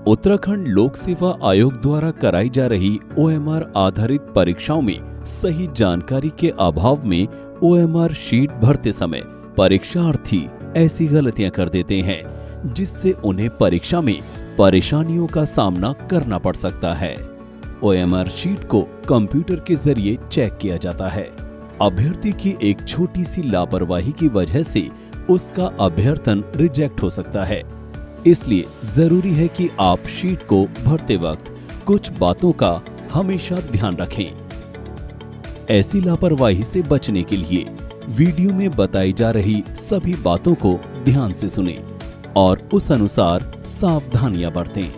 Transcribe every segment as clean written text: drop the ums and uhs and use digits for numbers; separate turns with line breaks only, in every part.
उत्तराखंड लोक सेवा आयोग द्वारा कराई जा रही ओएमआर आधारित परीक्षाओं में सही जानकारी के अभाव में ओएमआर शीट भरते समय परीक्षार्थी ऐसी गलतियां कर देते हैं जिससे उन्हें परीक्षा में परेशानियों का सामना करना पड़ सकता है। ओएमआर शीट को कंप्यूटर के जरिए चेक किया जाता है। अभ्यर्थी की एक छोटी सी लापरवाही की वजह से उसका अभ्यर्थन रिजेक्ट हो सकता है। इसलिए जरूरी है कि आप शीट को भरते वक्त कुछ बातों का हमेशा ध्यान रखें। ऐसी लापरवाही से बचने के लिए वीडियो में बताई जा रही सभी बातों को ध्यान से सुनें और उस अनुसार सावधानियां बरतें।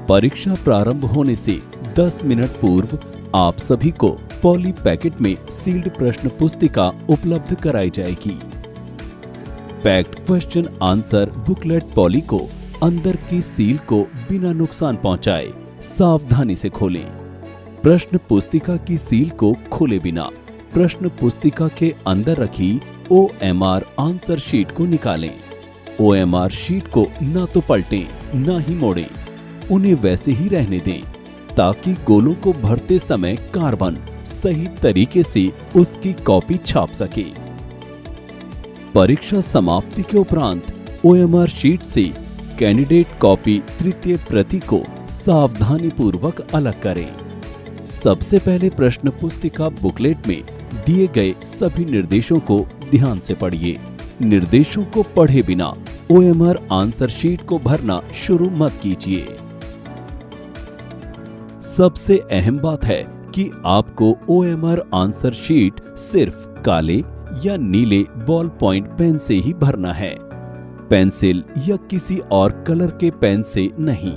परीक्षा प्रारंभ होने से 10 मिनट पूर्व आप सभी को पॉली पैकेट में सील्ड प्रश्न पुस्तिका उपलब्ध कराई जाएगी। Packed question answer booklet poly को अंदर की सील को बिना नुकसान पहुंचाए सावधानी से खोलें। प्रश्न पुस्तिका की सील को खोले बिना प्रश्न पुस्तिका के अंदर रखी ओएमआर आंसर शीट को निकालें। ओएमआर शीट को ना तो पलटें ना ही मोड़ें, उन्हें वैसे ही रहने दें ताकि गोलों को भरते समय कार्बन सही तरीके से उसकी कॉपी छाप सके। परीक्षा समाप्ति के उपरांत ओएमआर शीट से कैंडिडेट कॉपी तृतीय प्रति को सावधानी पूर्वक अलग करें। सबसे पहले प्रश्न पुस्तिका बुकलेट में दिए गए सभी निर्देशों को ध्यान से पढ़िए। निर्देशों को पढ़े बिना ओएमआर आंसर शीट को भरना शुरू मत कीजिए। सबसे अहम बात है कि आपको ओएमआर आंसर शीट सिर्फ काले या नीले बॉल पॉइंट पेन से ही भरना है, पेंसिल या किसी और कलर के पेन से नहीं।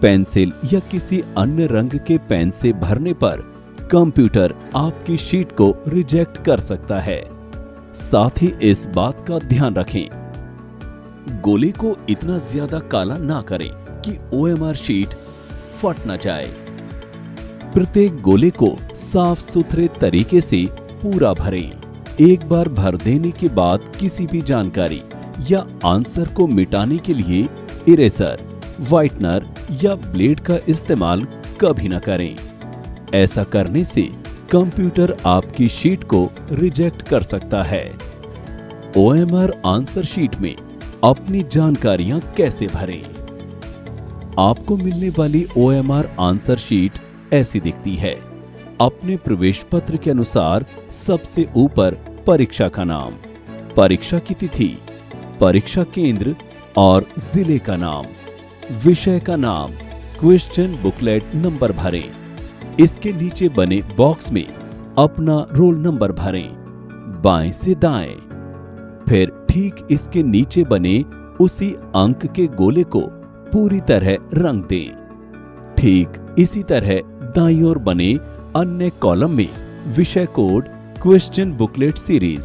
पेंसिल या किसी अन्य रंग के पेन से भरने पर कंप्यूटर आपकी शीट को रिजेक्ट कर सकता है। साथ ही इस बात का ध्यान रखें, गोले को इतना ज्यादा काला ना करें कि ओएमआर शीट फट न जाए। प्रत्येक गोले को साफ सुथरे तरीके से पूरा भरें। एक बार भर देने के बाद किसी भी जानकारी या आंसर को मिटाने के लिए इरेजर, व्हाइटनर या ब्लेड का इस्तेमाल कभी न करें। ऐसा करने से कंप्यूटर आपकी शीट को रिजेक्ट कर सकता है। ओएमआर आंसर शीट में अपनी जानकारियां कैसे भरें? आपको मिलने वाली ओएमआर आंसर शीट ऐसी दिखती है। अपने प्रवेश पत्र के अनुसार सबसे ऊपर परीक्षा का नाम, परीक्षा की तिथि, परीक्षा केंद्र और जिले का नाम, विषय का नाम, क्वेश्चन बुकलेट नंबर भरें। इसके नीचे बने बॉक्स में अपना रोल नंबर भरें, बाएं से दाएं। फिर ठीक इसके नीचे बने उसी अंक के गोले को पूरी तरह रंग दें। ठीक इसी तरह दाईं ओर बने अन्य कॉलम में विषय code, question booklet series,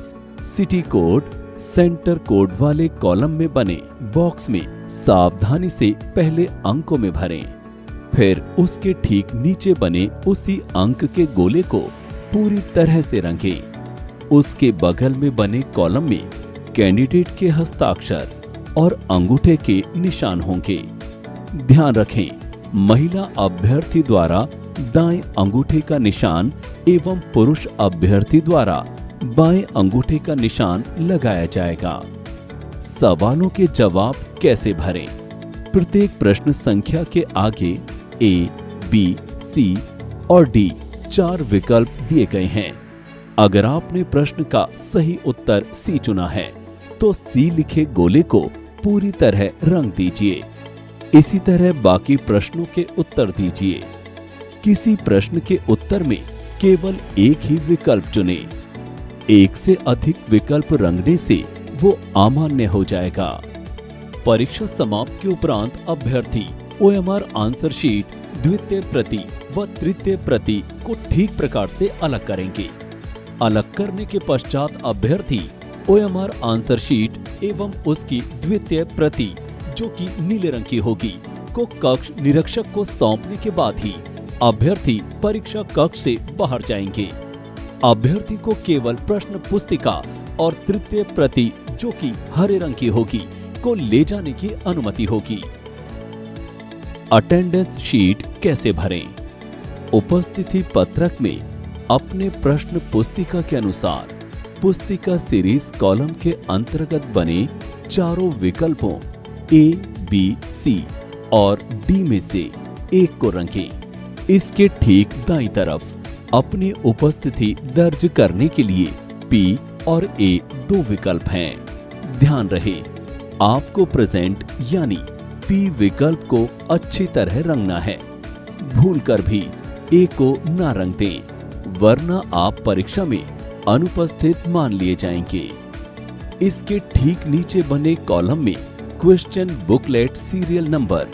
city code, centre code वाले कॉलम में बने बॉक्स में सावधानी से पहले अंकों में भरें। फिर उसके ठीक नीचे बने उसी अंक के गोले को पूरी तरह से रंगें। उसके बगल में बने कॉलम में कैंडिडेट के हस्ताक्षर और अंगूठे के निशान होंगे। ध्यान रखें, महिला अभ्यर्थी द्वारा दाएं अंगूठे का निशान एवं पुरुष अभ्यर्थी द्वारा बाएं अंगूठे का निशान लगाया जाएगा। सवालों के जवाब कैसे भरें? प्रत्येक प्रश्न संख्या के आगे ए, बी, सी और डी 4 विकल्प दिए गए हैं। अगर आपने प्रश्न का सही उत्तर सी चुना है तो सी लिखे गोले को पूरी तरह रंग दीजिए। इसी तरह बाकी प्रश्नों के उत्तर दीजिए। किसी प्रश्न के उत्तर में केवल एक ही विकल्प चुनें। एक से अधिक विकल्प रंगने से वो अमान्य हो जाएगा। परीक्षा समाप्त के उपरांत अभ्यर्थी ओएमआर आंसर शीट द्वितीय प्रति व तृतीय प्रति को ठीक प्रकार से अलग करेंगे। अलग करने के पश्चात अभ्यर्थी ओएमआर आंसर शीट एवं उसकी द्वितीय प्रति, जो कि नीले रंग की होगी, को कक्ष निरीक्षक को सौंपने के बाद ही अभ्यर्थी परीक्षा कक्ष से बाहर जाएंगे। अभ्यर्थी को केवल प्रश्न पुस्तिका और तृतीय प्रति, जो कि हरे रंग की होगी, को ले जाने की अनुमति होगी। अटेंडेंस शीट कैसे भरें? उपस्थिति पत्रक में अपने प्रश्न पुस्तिका के अनुसार पुस्तिका सीरीज कॉलम के अंतर्गत बने चारों विकल्पों ए, बी, सी और डी में से एक को रखें। इसके ठीक दाईं तरफ अपनी उपस्थिति दर्ज करने के लिए पी और ए दो विकल्प हैं। ध्यान रहे, आपको प्रेजेंट यानी पी विकल्प को अच्छी तरह रंगना है। भूलकर भी ए को ना रंग दें, वरना आप परीक्षा में अनुपस्थित मान लिए जाएंगे। इसके ठीक नीचे बने कॉलम में क्वेश्चन बुकलेट सीरियल नंबर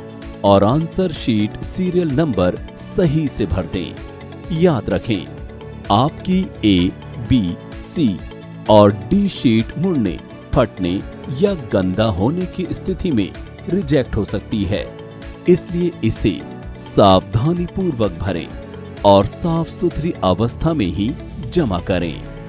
और आंसर शीट सीरियल नंबर सही से भर दें। याद रखें, आपकी ए, बी, सी और डी शीट मुड़ने, फटने या गंदा होने की स्थिति में रिजेक्ट हो सकती है, इसलिए इसे सावधानी पूर्वक भरें और साफ सुथरी अवस्था में ही जमा करें।